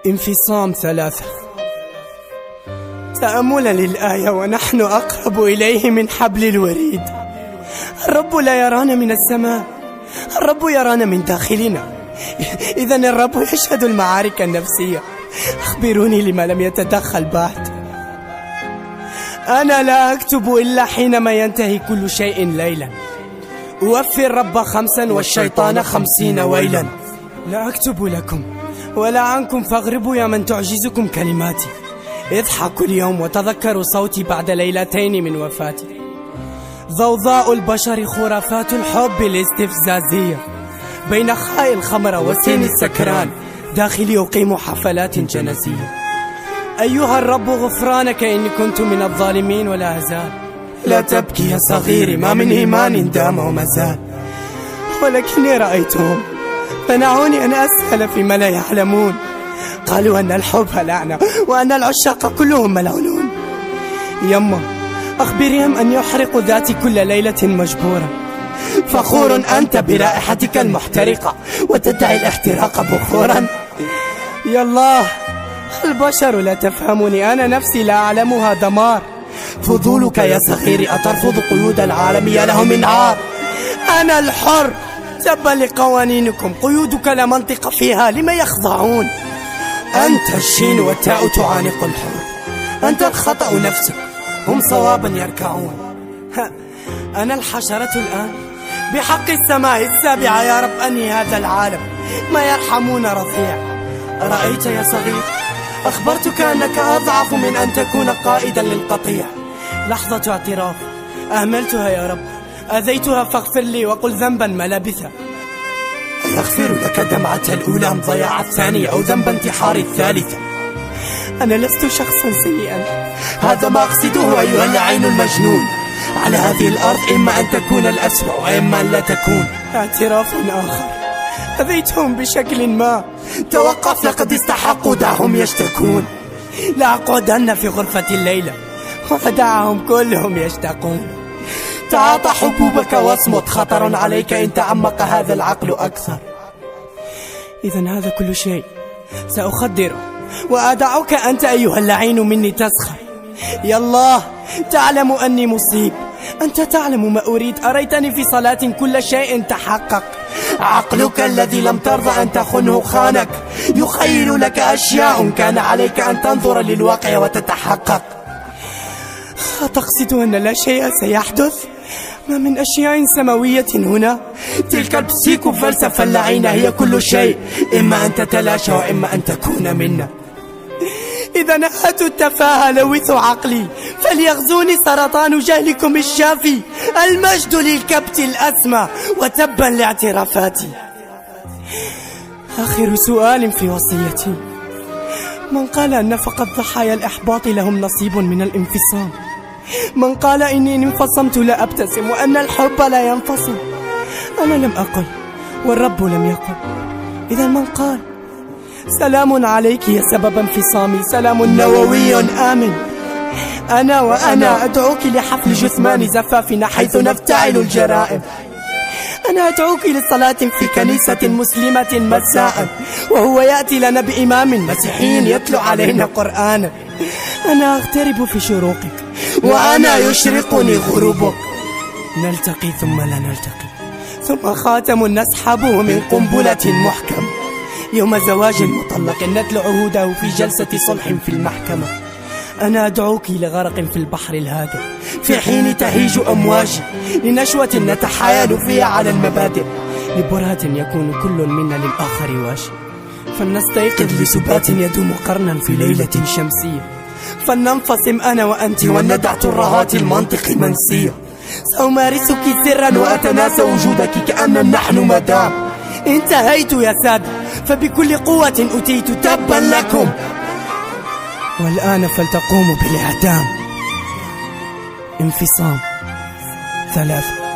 انفصام 3. تأملا للآية ونحن أقرب إليه من حبل الوريد. الرب لا يرانا من السماء، الرب يرانا من داخلنا. إذن الرب يشهد المعارك النفسية. أخبروني لما لم يتدخل بعد. أنا لا أكتب إلا حينما ينتهي كل شيء ليلا. أوفي الرب 5 والشيطان 50 ويلا. لا أكتب لكم ولا عنكم فاغربوا يا من تعجزكم كلماتي. اضحكوا اليوم وتذكروا صوتي بعد ليلتين من وفاتي. ضوضاء البشر خرافات الحب الاستفزازية. بين خاء الخمر وسين السكران داخلي أقيم حفلات جنسية. أيها الرب غفرانك إني كنت من الظالمين ولا أزال. لا تبكي يا صغيري، ما من إيمان دام وما زال. ولكني رأيتهم منعوني أن أسأل فيما لا يعلمون. قالوا أن الحب لعنة وأن العشاق كلهم ملعونون. يما أخبرهم أن يحرقوا ذاتي كل ليلة مجبورة. فخور أنت برائحتك المحترقة وتدعي الاحتراق بخورا. يا الله، البشر لا تفهمني، أنا نفسي لا أعلمها دمار. فضولك يا صغيري أترفض قيود العالم، يا له من عار. أنا الحر، تبا لقوانينكم، قيودك لا منطق فيها، لما يخضعون؟ أنت الشين والتاء تعانق الحر، أنت الخطأ نفسك، هم صوابا يركعون. أنا الحشرة الآن، بحق السماء السابعة يا رب أنهي هذا العالم، ما يرحمون رضيع. رأيت يا صغير، أخبرتك أنك أضعف من أن تكون قائدا للقطيع. لحظة اعتراف، أهملتها يا رب، أذيتها فاغفر لي وقل ذنبا ملابثا. أغفر لك دمعة الأولى أم ضياع الثانية أو ذنب انتحار الثالثة. أنا لست شخصا سيئا، هذا ما أقصده أيها اللعين المجنون. على هذه الأرض إما أن تكون الأسوأ وإما أن لا تكون. اعتراف آخر، أذيتهم بشكل ما. توقف، لقد استحقوا، دعهم يشتكون. لا أقعدن في غرفة الليلة ودعهم كلهم يشتقون. تعاطى حبوبك واصمت، خطر عليك إن تعمق هذا العقل أكثر. إذن هذا كل شيء سأخدره وأدعوك أنت أيها اللعين مني تسخر. يا الله، تعلم أني مصيب، أنت تعلم ما أريد. أريتني في صلاة كل شيء تحقق. عقلك الذي لم ترضى أن تخنه خانك، يخيل لك أشياء كان عليك أن تنظر للواقع وتتحقق. أتقصد أن لا شيء سيحدث؟ ما من أشياء سماوية هنا؟ تلك البسيكو فلسفة اللعينة هي كل شيء، إما أن تتلاشى وإما أن تكون منا. إذا نهت التفاهة لوث عقلي، فليغزوني سرطان جهلكم الشافي. المجد للكبت الأسمى وتبا لاعترافاتي. آخر سؤال في وصيتي، من قال أن فقط ضحايا الإحباط لهم نصيب من الانفصام؟ من قال إني إن انفصمت لا أبتسم وأن الحب لا ينفصل؟ أنا لم أقل والرب لم يقل. إذا من قال؟ سلام عليك يا سبب انفصامي، سلام نووي آمن. أنا وأنا أدعوك لحفل جثمان زفافنا حيث نفتعل الجرائم. أنا أدعوك لصلاة في كنيسة مسلمة مساء وهو يأتي لنا بإمام مسيحي يتلو علينا قرآنا. أنا أغترب في شروقك وأنا يشرقني غروبك. نلتقي ثم لا نلتقي، ثم خاتم نسحبه من قنبلة محكم. يوم زواج مطلق نتلو عهوده في جلسة صلح في المحكمة. أنا أدعوك لغرق في البحر الهادئ في حين تهيج أمواجي، لنشوة نتحايل فيها على المبادئ، لبرهة يكون كل منا للآخر واشي. فلنستيقظ لسبات يدوم قرنا في ليلة شمسية، فلننفصم أنا وأنت وندع ترهات المنطق منسية. سأمارسك سرا وأتناسى وجودك كأن نحن مدام. انتهيت يا سادة، فبكل قوة أتيت، تبا لكم. والآن فلتقوموا بالإعدام. انفصام 3.